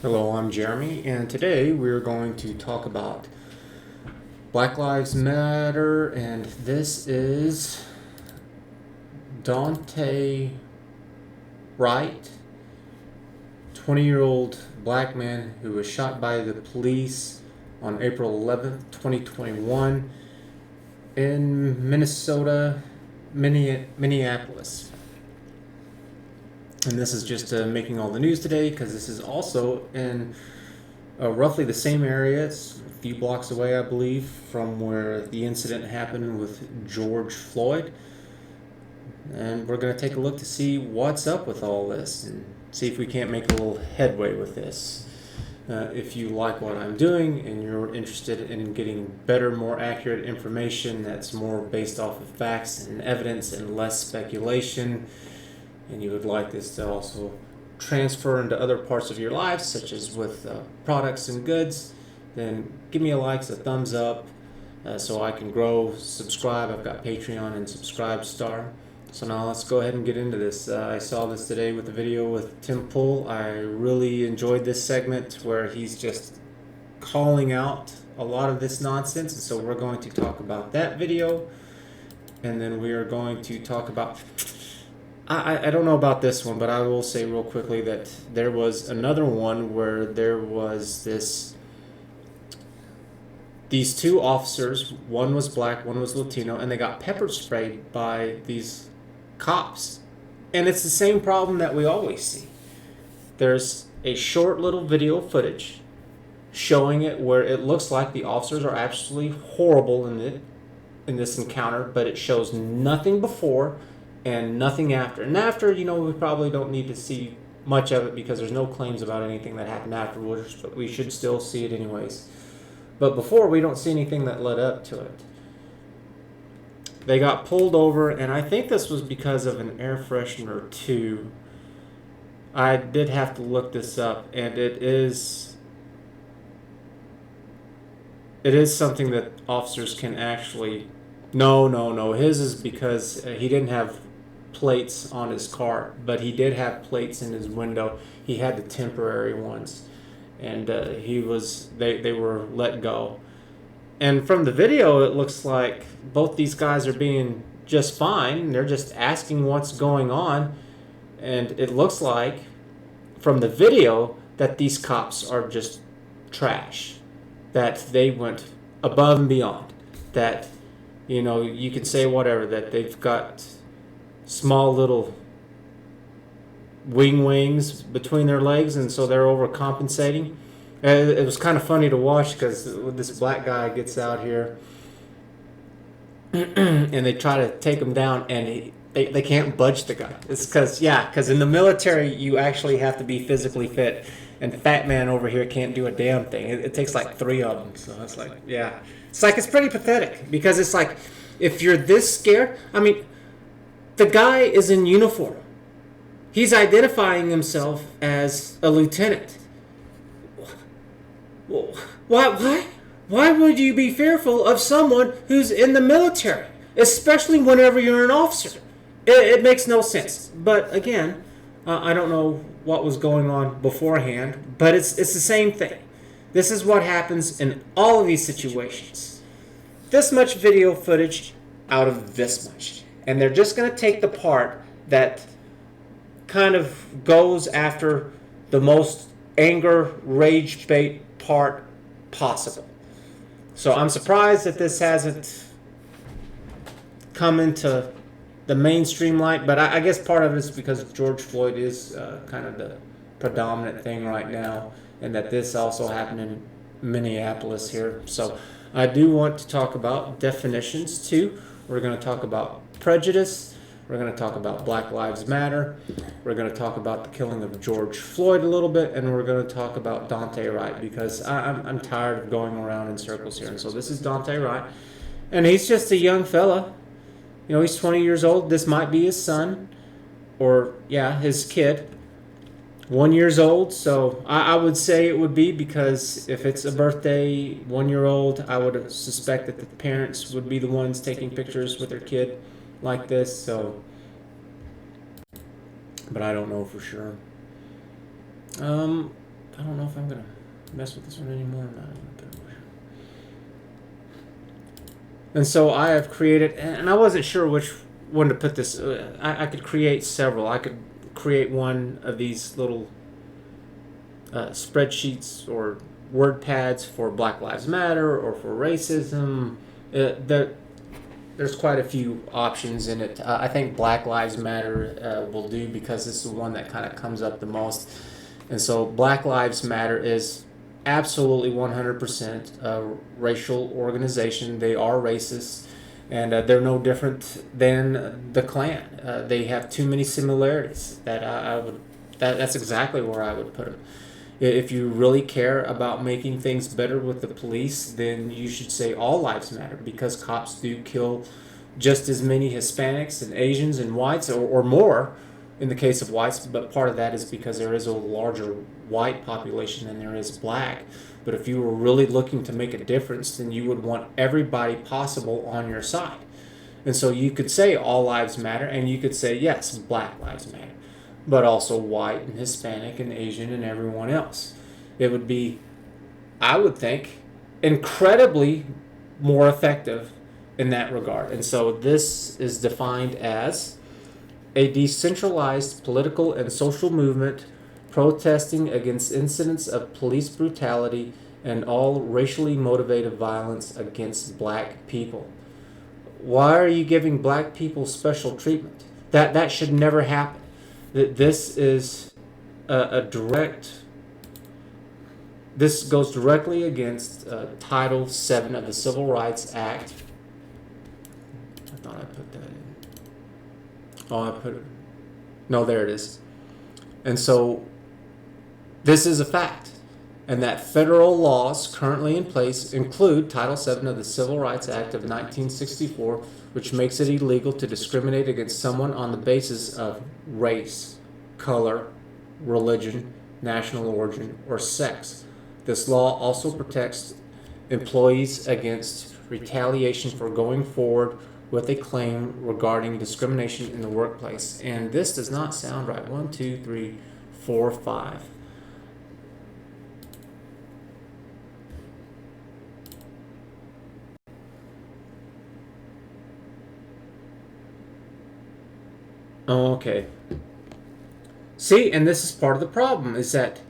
Hello, I'm Jeremy, and today we're going to talk about Black Lives Matter, and this is Daunte Wright, 20-year-old black man who was shot by the police on April 11th, 2021 in Minneapolis. And this is just making all the news today because this is also in roughly the same area. It's a few blocks away, I believe, from where the incident happened with George Floyd. And we're going to take a look to see what's up with all this and see if we can't make a little headway with this. If you like what I'm doing and you're interested in getting better, more accurate information that's more based off of facts and evidence and less speculation, and you would like this to also transfer into other parts of your life, such as with products and goods, then give me a like, a thumbs up, so I can grow. Subscribe. I've got Patreon and Subscribe Star. So now let's go ahead and get into this. I saw this today with the video with Tim Pool. I really enjoyed this segment where he's just calling out a lot of this nonsense, and so we're going to talk about that video, and then we are going to talk about... I don't know about this one, but I will say real quickly that there was another one where there was these two officers, one was black, one was Latino, and they got pepper sprayed by these cops. And it's the same problem that we always see. There's a short little video footage showing it where it looks like the officers are absolutely horrible in this encounter, but it shows nothing before and nothing after. And after, we probably don't need to see much of it because there's no claims about anything that happened afterwards, but we should still see it anyways. But before, we don't see anything that led up to it. They got pulled over, and I think this was because of an air freshener too. I did have to look this up, and it is something that officers can actually... No. His is because he didn't have plates on his car, but he did have plates in his window. He had the temporary ones, and they were let go. And from the video, it looks like both these guys are being just fine. They're just asking what's going on, and it looks like from the video that these cops are just trash, that they went above and beyond, that you can say whatever, that they've got small little wings between their legs, and so they're overcompensating. And it was kind of funny to watch because this black guy gets out here and they try to take him down, and they can't budge the guy. It's because in the military you actually have to be physically fit, and fat man over here can't do a damn thing. It takes like 3 of them. So it's like, yeah. It's pretty pathetic because it's like, if you're this scared, the guy is in uniform. He's identifying himself as a lieutenant. Why would you be fearful of someone who's in the military, especially whenever you're an officer? It makes no sense. But again, I don't know what was going on beforehand, but it's the same thing. This is what happens in all of these situations. This much video footage out of this much. And they're just going to take the part that kind of goes after the most anger, rage bait part possible. So I'm surprised that this hasn't come into the mainstream light, but I guess part of it is because George Floyd is kind of the predominant thing right now, and that this also happened in Minneapolis here. So I do want to talk about definitions too. We're going to talk about prejudice. We're going to talk about Black Lives Matter. We're going to talk about the killing of George Floyd a little bit, and we're going to talk about Daunte Wright because I'm tired of going around in circles here. And so this is Daunte Wright, and he's just a young fella. He's 20 years old. This might be his son, or his kid. 1 year old, so I would say it would be, because if it's a birthday 1 year old, I would suspect that the parents would be the ones taking pictures with their kid like this. So, but I don't know for sure. I don't know if I'm gonna mess with this one anymore or not. And so I have created, and I wasn't sure which one to put this. I could create several. I could create one of these little spreadsheets or word pads for Black Lives Matter or for racism. There's quite a few options in it. I think Black Lives Matter will do because this is the one that kind of comes up the most. And so Black Lives Matter is absolutely 100% a racial organization. They are racist, and they're no different than the Klan. They have too many similarities that I would. That's exactly where I would put them. If you really care about making things better with the police, then you should say all lives matter, because cops do kill just as many Hispanics and Asians and whites, or more in the case of whites, but part of that is because there is a larger white population than there is black. But if you were really looking to make a difference, then you would want everybody possible on your side. And so you could say all lives matter, and you could say, yes, Black lives matter, but also white and Hispanic and Asian and everyone else. It would be, I would think, incredibly more effective in that regard. And so this is defined as a decentralized political and social movement protesting against incidents of police brutality and all racially motivated violence against black people. Why are you giving black people special treatment? That should never happen. This is a direct. This goes directly against Title VII of the Civil Rights Act. I thought I put that in. Oh, I put it. No, there it is. And so this is a fact. And that federal laws currently in place include Title VII of the Civil Rights Act of 1964, which makes it illegal to discriminate against someone on the basis of race, color, religion, national origin, or sex. This law also protects employees against retaliation for going forward with a claim regarding discrimination in the workplace. And this does not sound right. 1, 2, 3, 4, 5. Okay. See, and this is part of the problem, is that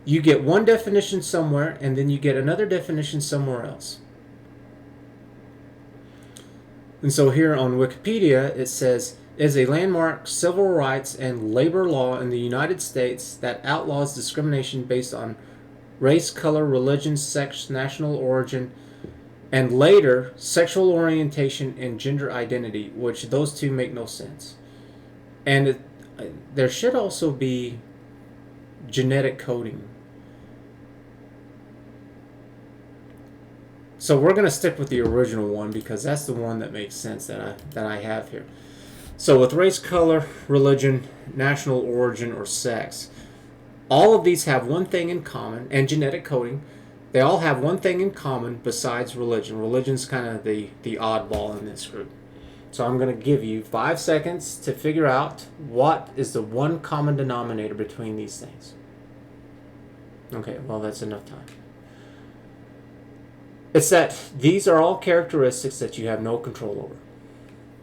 you get one definition somewhere and then you get another definition somewhere else. And so here on Wikipedia, it says, is a landmark civil rights and labor law in the United States that outlaws discrimination based on race, color, religion, sex, national origin, and later sexual orientation and gender identity, which those two make no sense. And there should also be genetic coding. So we're going to stick with the original one because that's the one that makes sense that I have here. So with race, color, religion, national origin, or sex, all of these have one thing in common, and genetic coding, they all have one thing in common besides religion. Religion's kind of the oddball in this group. So I'm going to give you 5 seconds to figure out what is the one common denominator between these things. Okay, well, that's enough time. It's that these are all characteristics that you have no control over.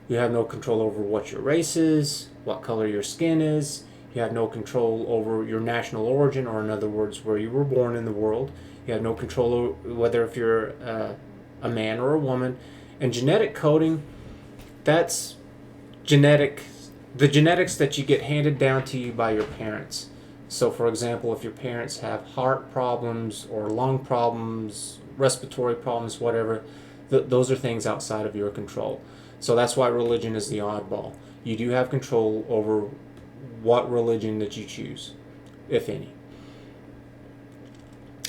You have no control over what your race is, what color your skin is. You have no control over your national origin, or in other words, where you were born in the world. You have no control over whether if you're a man or a woman. And genetic coding, that's the genetics that you get handed down to you by your parents. So for example, if your parents have heart problems or lung problems, respiratory problems, whatever, those are things outside of your control. So that's why religion is the oddball. You do have control over what religion that you choose, if any.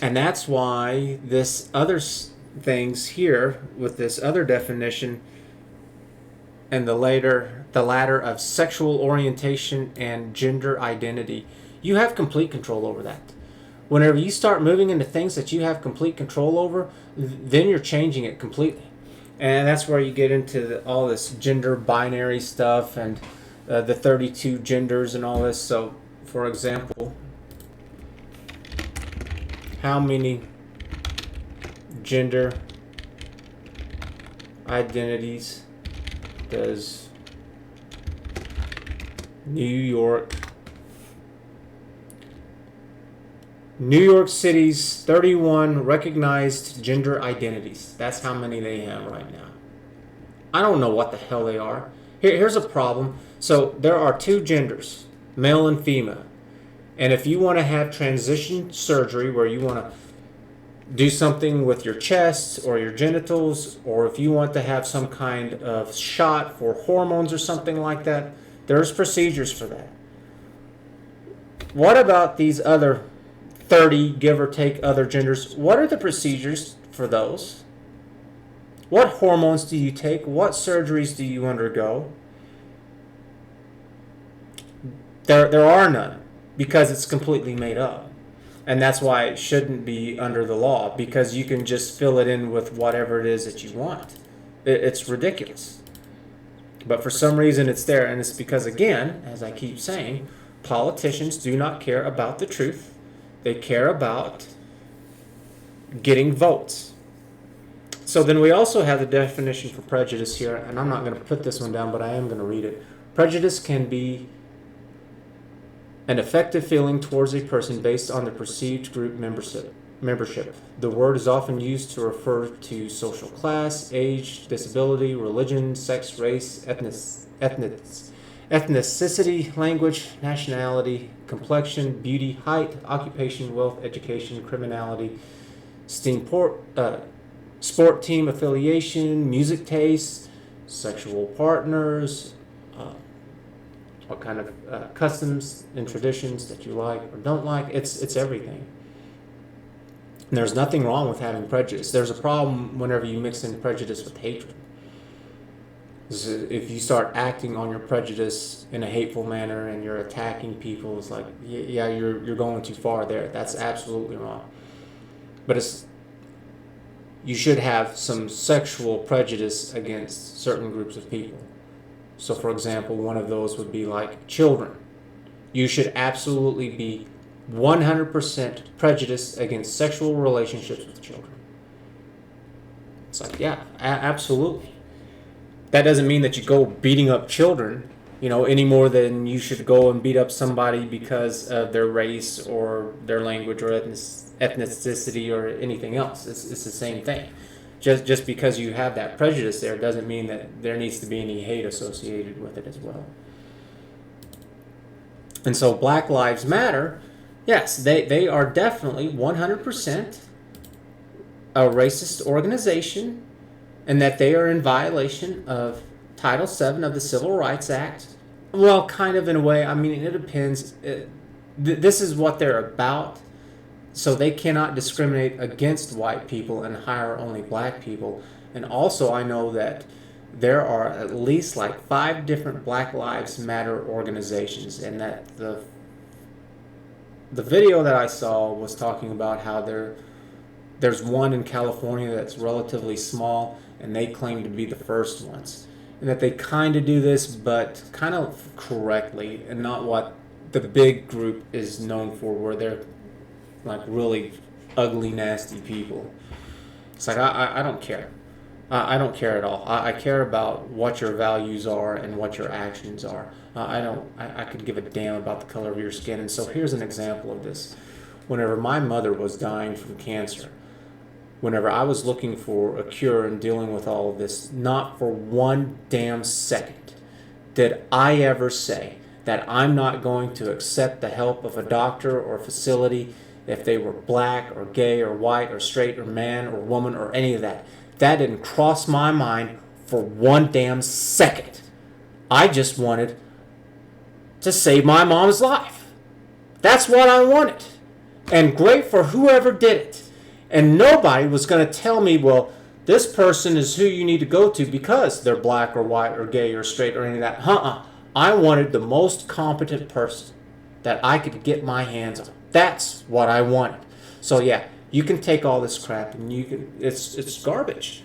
And that's why this other things here with this other definition and the latter of sexual orientation and gender identity, you have complete control over that. Whenever you start moving into things that you have complete control over, then you're changing it completely. And that's where you get into all this gender binary stuff and the 32 genders and all this. So, for example, how many gender identities does New York City's 31 recognized gender identities? That's how many they have right now. I don't know what the hell they are. Here's a problem. So there are two genders, male and female. And if you want to have transition surgery where you want to do something with your chest or your genitals, or if you want to have some kind of shot for hormones or something like that, there's procedures for that. What about these other 30, give or take, other genders? What are the procedures for those? What hormones do you take? What surgeries do you undergo? There are none, because it's completely made up. And that's why it shouldn't be under the law, because you can just fill it in with whatever it is that you want. It's ridiculous. But for some reason it's there, and it's because, again, as I keep saying, politicians do not care about the truth. They care about getting votes. So then we also have the definition for prejudice here, and I'm not going to put this one down, but I am going to read it. Prejudice can be an effective feeling towards a person based on the perceived group membership. The word is often used to refer to social class, age, disability, religion, sex, race, ethnicity, language, nationality, complexion, beauty, height, occupation, wealth, education, criminality, sport team affiliation, music tastes, sexual partners, what kind of customs and traditions that you like or don't like. It's everything. And there's nothing wrong with having prejudice. There's a problem whenever you mix in prejudice with hatred. If you start acting on your prejudice in a hateful manner and you're attacking people, it's like, yeah, you're going too far there. That's absolutely wrong. But you should have some sexual prejudice against certain groups of people. So, for example, one of those would be like children. You should absolutely be 100% prejudiced against sexual relationships with children. It's like, yeah, absolutely. That doesn't mean that you go beating up children, any more than you should go and beat up somebody because of their race or their language or ethnicity or anything else. It's the same thing. Just because you have that prejudice there doesn't mean that there needs to be any hate associated with it as well. And so Black Lives Matter, yes, they are definitely 100% a racist organization, and that they are in violation of Title VII of the Civil Rights Act. Well, kind of in a way. I mean, it depends. This is what they're about. So they cannot discriminate against white people and hire only black people. And also I know that there are at least like 5 different Black Lives Matter organizations, and that the video that I saw was talking about how there's one in California that's relatively small, and they claim to be the first ones. And that they kind of do this, but kind of correctly, and not what the big group is known for, where they're like really ugly, nasty people. It's like, I don't care. I don't care at all. I care about what your values are and what your actions are. I could give a damn about the color of your skin. And so here's an example of this. Whenever my mother was dying from cancer, whenever I was looking for a cure and dealing with all of this, not for one damn second did I ever say that I'm not going to accept the help of a doctor or facility if they were black or gay or white or straight or man or woman or any of that. That didn't cross my mind for one damn second. I just wanted to save my mom's life. That's what I wanted. And great for whoever did it. And nobody was going to tell me, well, this person is who you need to go to because they're black or white or gay or straight or any of that. I wanted the most competent person that I could get my hands on. That's what I wanted. So yeah, you can take all this crap and it's garbage.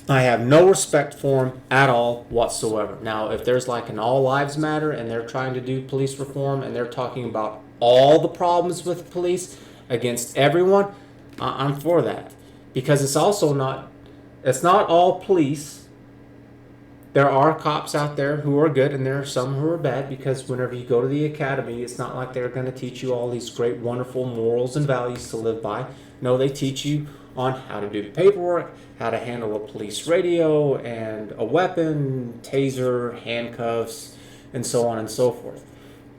I have no respect for them at all whatsoever. Now, if there's like an All Lives Matter and they're trying to do police reform and they're talking about all the problems with police, against everyone, I'm for that. Because it's also it's not all police. There are cops out there who are good, and there are some who are bad, because whenever you go to the academy, it's not like they're going to teach you all these great, wonderful morals and values to live by. No, they teach you on how to do the paperwork, how to handle a police radio and a weapon, taser, handcuffs, and so on and so forth.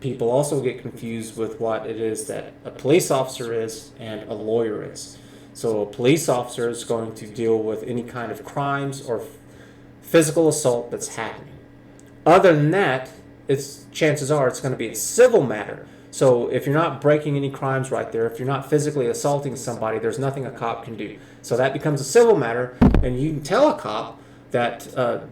People also get confused with what it is that a police officer is and a lawyer is. So a police officer is going to deal with any kind of crimes or physical assault that's happening. Other than that, chances are it's going to be a civil matter. So if you're not breaking any crimes right there, if you're not physically assaulting somebody, there's nothing a cop can do. So that becomes a civil matter, and you can tell a cop that,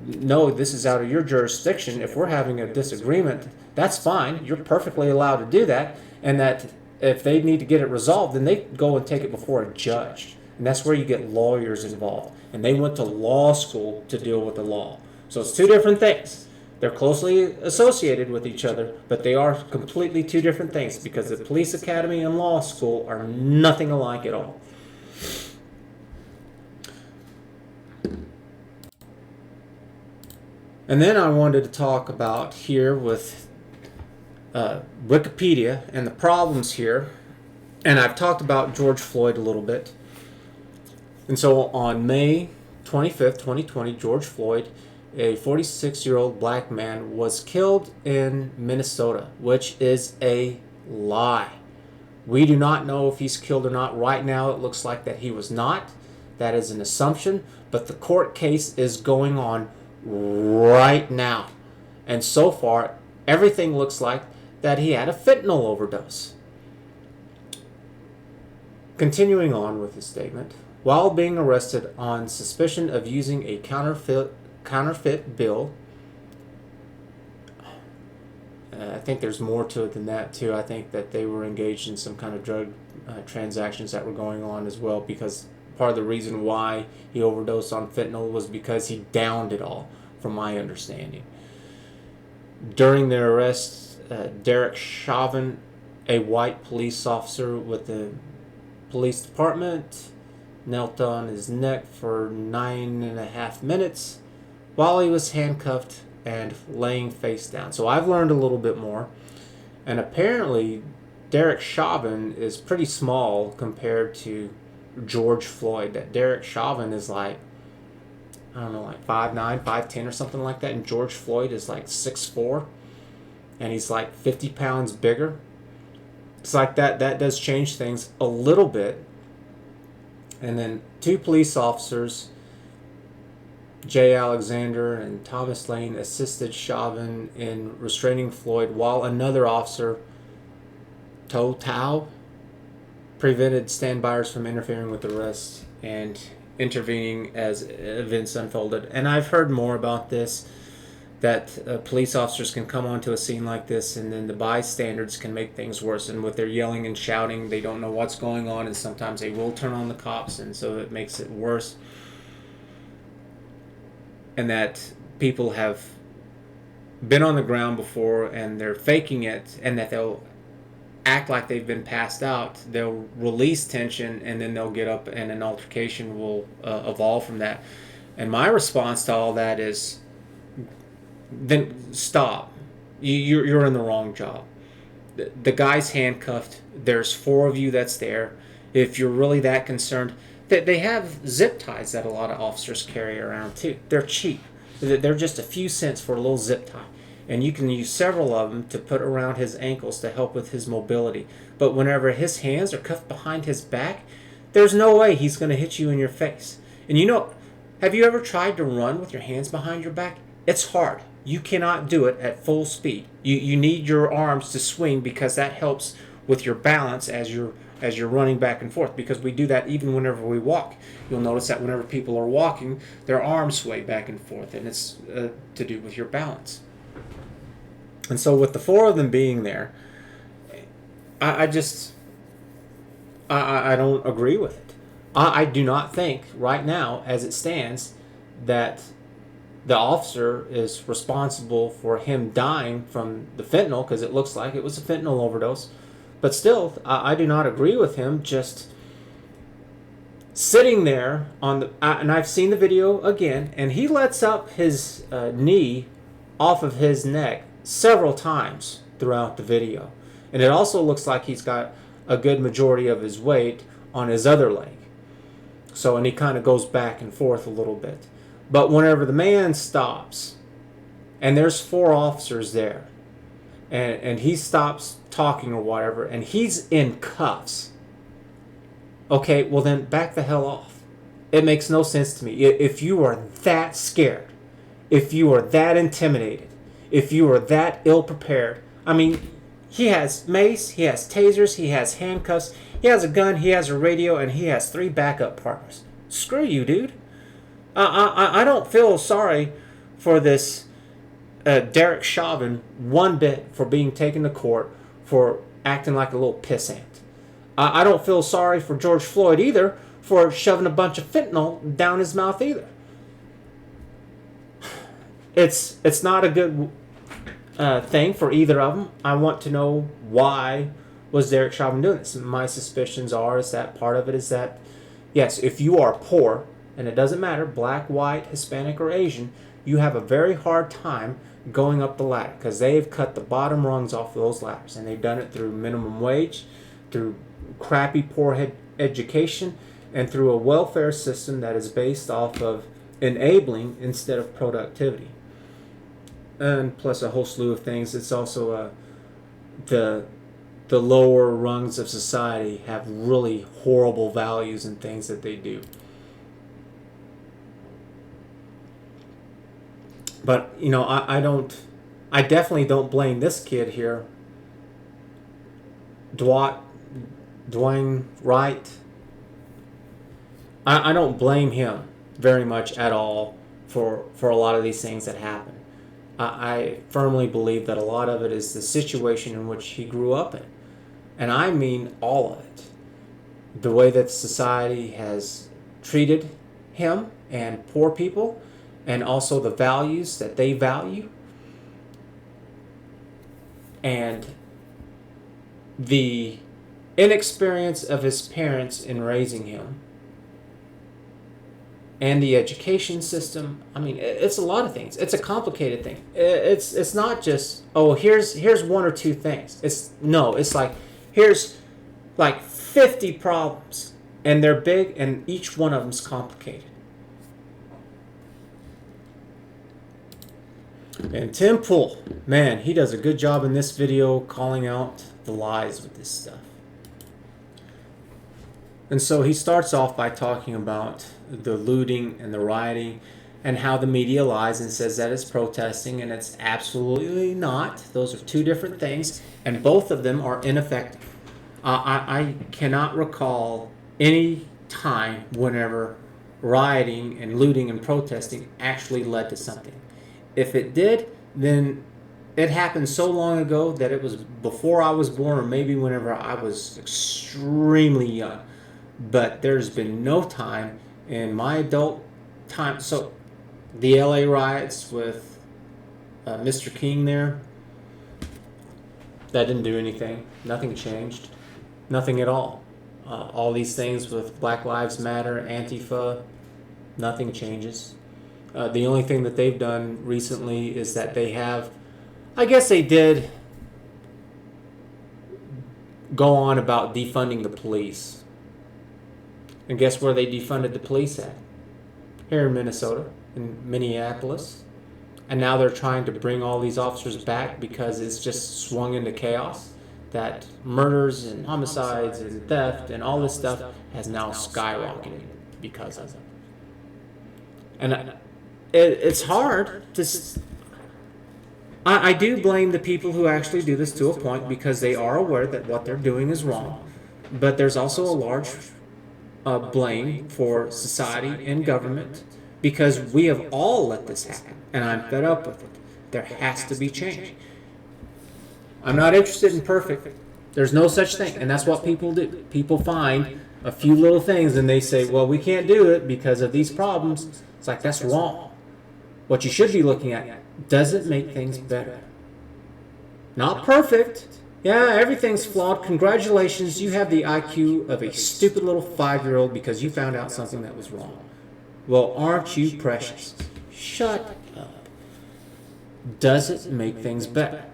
no, this is out of your jurisdiction. If we're having a disagreement, that's fine. You're perfectly allowed to do that. And that if they need to get it resolved, then they go and take it before a judge. And that's where you get lawyers involved. And they went to law school to deal with the law. So it's two different things. They're closely associated with each other, but they are completely two different things, because the police academy and law school are nothing alike at all. And then I wanted to talk about here with Wikipedia and the problems here. And I've talked about George Floyd a little bit. And so on May 25th, 2020, George Floyd, a 46-year-old black man, was killed in Minnesota, which is a lie. We do not know if he's killed or not. Right now, it looks like that he was not. That is an assumption. But the court case is going on right now. And so far, everything looks like that he had a fentanyl overdose. Continuing on with his statement, while being arrested on suspicion of using a counterfeit bill, I think there's more to it than that too. I think that they were engaged in some kind of drug transactions that were going on as well, because part of the reason why he overdosed on fentanyl was because he downed it all, from my understanding. During their arrest, Derek Chauvin, a white police officer with the police department, knelt on his neck for 9.5 minutes while he was handcuffed and laying face down. So I've learned a little bit more. And apparently, Derek Chauvin is pretty small compared to George Floyd. That Derek Chauvin is like, I don't know, like 5'9", 5'10", or something like that. And George Floyd is like 6'4", and he's like 50 pounds bigger. It's like that does change things a little bit. And then two police officers, Jay Alexander and Thomas Lane, assisted Chauvin in restraining Floyd, while another officer, To Tao, prevented standbyers from interfering with the arrest and intervening as events unfolded. And I've heard more about this, that police officers can come onto a scene like this, and then the bystanders can make things worse. And with their yelling and shouting, they don't know what's going on, and sometimes they will turn on the cops, and so it makes it worse. And that people have been on the ground before, and they're faking it, and that they'll act like they've been passed out. They'll release tension, and then they'll get up, and an altercation will evolve from that. And my response to all that is, then stop. You're in the wrong job. The guy's handcuffed. There's 4 of you that's there. If you're really that concerned, they have zip ties that a lot of officers carry around too. They're cheap. They're just a few cents for a little zip tie. And you can use several of them to put around his ankles to help with his mobility. But whenever his hands are cuffed behind his back, there's no way he's going to hit you in your face. And have you ever tried to run with your hands behind your back? It's hard. You cannot do it at full speed. You need your arms to swing, because that helps with your balance as you're running back and forth, because we do that even whenever we walk. You'll notice that whenever people are walking, their arms sway back and forth, and it's to do with your balance. And so with the 4 of them being there, I don't agree with it. I do not think right now, as it stands, that the officer is responsible for him dying from the fentanyl, because it looks like it was a fentanyl overdose. But still, I do not agree with him just sitting there on the, and I've seen the video again, and he lets up his knee off of his neck several times throughout the video. And it also looks like he's got a good majority of his weight on his other leg. So, and he kind of goes back and forth a little bit. But whenever the man stops, and there's 4 officers there, and he stops talking or whatever, and he's in cuffs, okay, well then back the hell off. It makes no sense to me. If you are that scared, if you are that intimidated, if you are that ill-prepared, I mean, he has mace, he has tasers, he has handcuffs, he has a gun, he has a radio, and he has 3 backup partners. Screw you, dude. I don't feel sorry for this Derek Chauvin one bit for being taken to court for acting like a little pissant. I don't feel sorry for George Floyd either for shoving a bunch of fentanyl down his mouth either. It's not a good thing for either of them. I want to know why was Derek Chauvin doing this. My suspicions are is that part of it is that, yes, if you are poor, and it doesn't matter, black, white, Hispanic, or Asian, you have a very hard time going up the ladder because they've cut the bottom rungs off of those ladders, and they've done it through minimum wage, through crappy poor education, and through a welfare system that is based off of enabling instead of productivity. And plus a whole slew of things. It's also the lower rungs of society have really horrible values and things that they do. But, you know, I definitely don't blame this kid here. Daunte Wright. I don't blame him very much at all for a lot of these things that happen. I firmly believe that a lot of it is the situation in which he grew up in. And I mean all of it. The way that society has treated him and poor people, and also the values that they value, and the inexperience of his parents in raising him, and the education system. I mean, it's a lot of things. It's a complicated thing. It's not just, oh, here's 1 or 2 things. It's like here's like 50 problems, and they're big, and each one of them's complicated. And Tim Pool, man, he does a good job in this video calling out the lies with this stuff. And so he starts off by talking about the looting and the rioting and how the media lies and says that it's protesting, and it's absolutely not. Those are 2 different things, and both of them are ineffective. I cannot recall any time whenever rioting and looting and protesting actually led to something. If it did, then it happened so long ago that it was before I was born, or maybe whenever I was extremely young. But there's been no time in my adult time. So the LA riots with Mr. King there, that didn't do anything. Nothing changed. Nothing at all. All these things with Black Lives Matter, Antifa, nothing changes. The only thing that they've done recently is that they have, I guess they did go on about defunding the police. And guess where they defunded the police at? Here in Minnesota, in Minneapolis. And now they're trying to bring all these officers back because it's just swung into chaos. That murders and homicides and theft and all this stuff has now skyrocketed because of it. And it's hard to... I do blame the people who actually do this to a point because they are aware that what they're doing is wrong. But there's also a large blame for society and government because we have all let this happen. And I'm fed up with it. There has to be change. I'm not interested in perfect. There's no such thing. And that's what people do. People find a few little things and they say, well, we can't do it because of these problems. It's like, that's wrong. What you should be looking at, does it make things better? Not perfect, Yeah, everything's flawed. Congratulations, you have the IQ of a stupid little 5-year-old because you found out something that was wrong. Well, aren't you precious? Shut up. Does it make things better?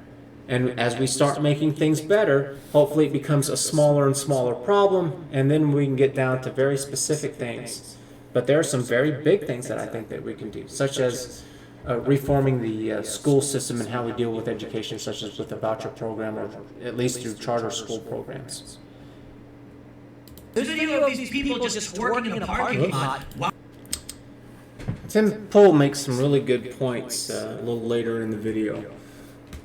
And as we start making things better, hopefully it becomes a smaller and smaller problem, and then we can get down to very specific things. But there are some very big things that I think that we can do, such as reforming the school system and how we deal with education, such as with the voucher program or at least through charter school programs. This video of these people just twerking in a parking lot. Tim Pohl makes some really good points a little later in the video,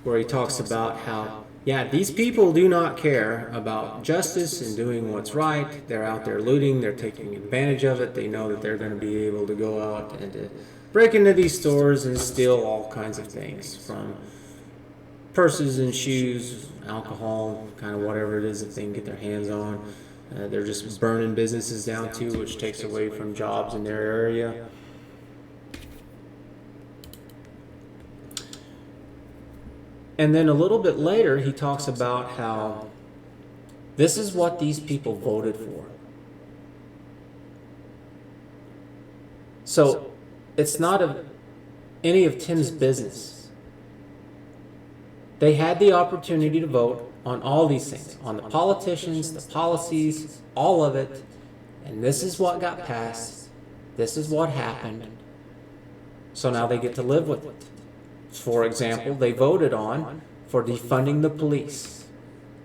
where he talks about how, yeah, these people do not care about justice and doing what's right. They're out there looting, they're taking advantage of it. They know that they're going to be able to go out and break into these stores and steal all kinds of things, from purses and shoes, alcohol, kind of whatever it is that they can get their hands on. They're just burning businesses down too, which takes away from jobs in their area. And then a little bit later, he talks about how this is what these people voted for. So it's not any of Tim's business. They had the opportunity to vote on all these things, on the politicians, the policies, all of it. And this is what got passed. This is what happened. So now they get to live with it. For example, they voted for defunding the police.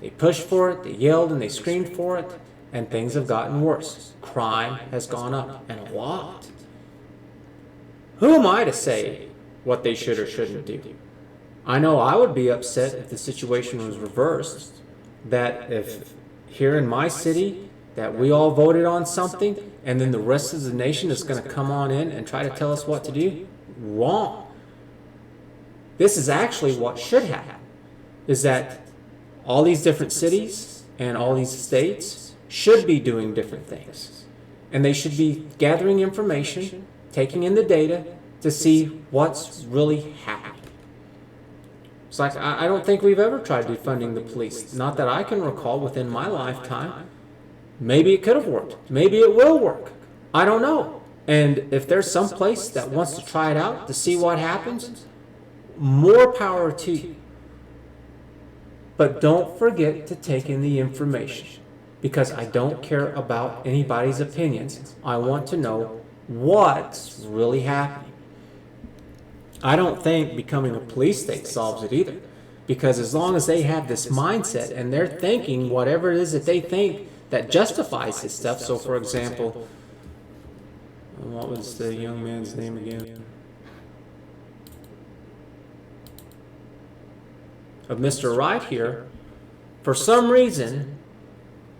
They pushed for it, they yelled and they screamed for it, and things have gotten worse. Crime has gone up, and a lot. Who am I to say what they should or shouldn't do? I know I would be upset if the situation was reversed, that if here in my city that we all voted on something and then the rest of the nation is going to come on in and try to tell us what to do. Wrong. This is actually what should happen, is that all these different cities and all these states should be doing different things. And they should be gathering information, taking in the data to see what's really happening. It's like, I don't think we've ever tried defunding the police. Not that I can recall within my lifetime. Maybe it could have worked. Maybe it will work. I don't know. And if there's some place that wants to try it out to see what happens, more power to you. But don't forget to take in the information, because I don't care about anybody's opinions. I want to know what's really happening. I don't think becoming a police state solves it either, because as long as they have this mindset and they're thinking whatever it is that they think that justifies this stuff. So for example, what was the young man's name again? Of Mr. Wright here, for some reason,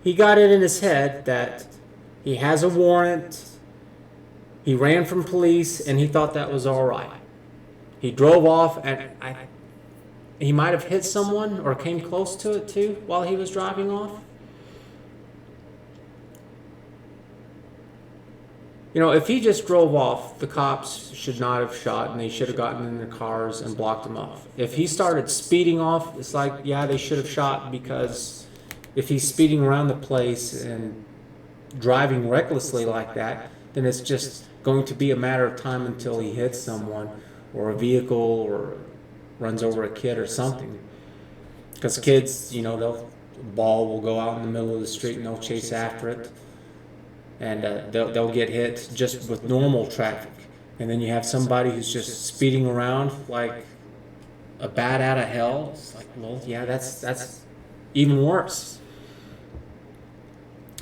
he got it in his head that he has a warrant, he ran from police, and he thought that was all right. He drove off, and he might have hit someone or came close to it too while he was driving off. You know, if he just drove off, the cops should not have shot, and they should have gotten in their cars and blocked him off. If he started speeding off, it's like, yeah, they should have shot, because if he's speeding around the place and driving recklessly like that, then it's just going to be a matter of time until he hits someone or a vehicle or runs over a kid or something. Because kids, you know, the ball will go out in the middle of the street and they'll chase after it. And they'll get hit just with normal traffic. And then you have somebody who's just speeding around like a bat out of hell. It's like, well, yeah, that's even worse.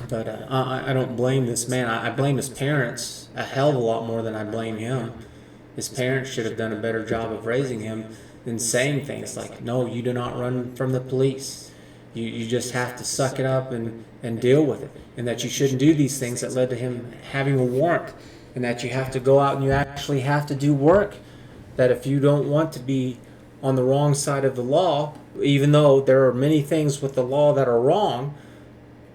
But I don't blame this man. I blame his parents a hell of a lot more than I blame him. His parents should have done a better job of raising him than saying things like, no, you do not run from the police. You just have to suck it up and deal with it. And that you shouldn't do these things that led to him having a warrant. And that you have to go out and you actually have to do work. That if you don't want to be on the wrong side of the law, even though there are many things with the law that are wrong,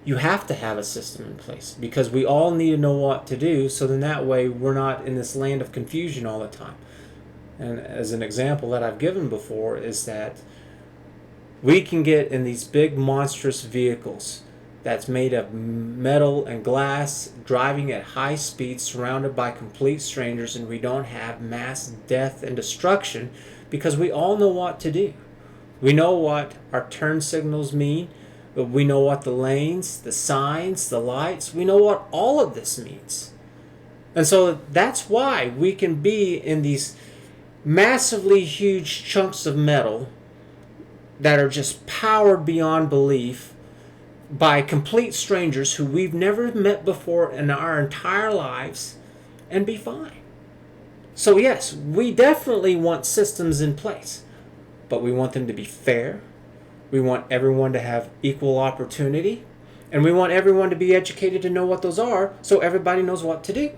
you have to have a system in place. Because we all need to know what to do, so then that way we're not in this land of confusion all the time. And as an example that I've given before is that We can get in these big monstrous vehicles that's made of metal and glass, driving at high speeds, surrounded by complete strangers, and we don't have mass death and destruction because we all know what to do. We know what our turn signals mean. We know what the lanes, the signs, the lights, we know what all of this means. And so that's why we can be in these massively huge chunks of metal that are just powered beyond belief by complete strangers who we've never met before in our entire lives and be fine. So yes, we definitely want systems in place, but we want them to be fair. We want everyone to have equal opportunity, and we want everyone to be educated to know what those are so everybody knows what to do.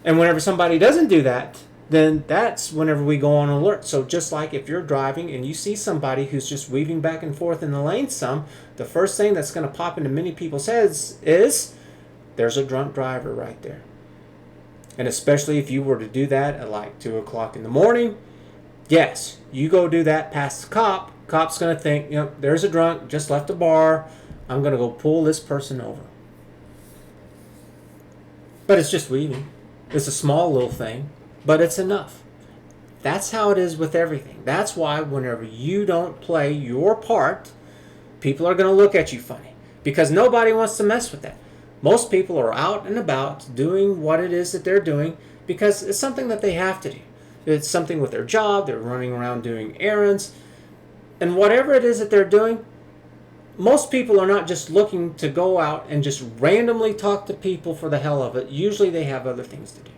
And whenever somebody doesn't do that, then that's whenever we go on alert. So just like if you're driving and you see somebody who's just weaving back and forth in the lane some, the first thing that's going to pop into many people's heads is there's a drunk driver right there. And especially if you were to do that at like 2 o'clock in the morning, yes, you go do that past the cop. Cop's going to think, there's a drunk, just left the bar. I'm going to go pull this person over. But it's just weaving. It's a small little thing, but it's enough. That's how it is with everything. That's why whenever you don't play your part, people are going to look at you funny because nobody wants to mess with that. Most people are out and about doing what it is that they're doing because it's something that they have to do. It's something with their job. They're running around doing errands. And whatever it is that they're doing, most people are not just looking to go out and just randomly talk to people for the hell of it. Usually they have other things to do.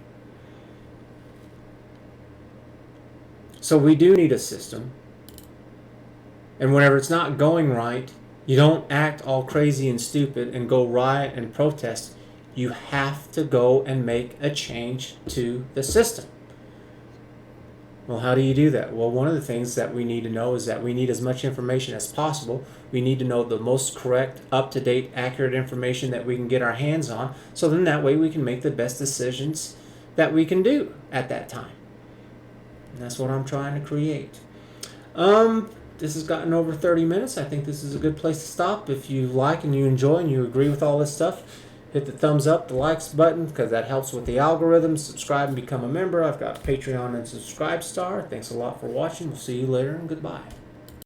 So we do need a system. And whenever it's not going right, you don't act all crazy and stupid and go riot and protest. You have to go and make a change to the system. Well, how do you do that? Well, one of the things that we need to know is that we need as much information as possible. We need to know the most correct, up-to-date, accurate information that we can get our hands on, so then that way we can make the best decisions that we can do at that time. And that's what I'm trying to create. This has gotten over 30 minutes. I think this is a good place to stop. If you like and you enjoy and you agree with all this stuff, hit the thumbs up, the likes button, because that helps with the algorithm. Subscribe and become a member. I've got Patreon and Subscribe Star. Thanks a lot for watching. We'll see you later, and goodbye.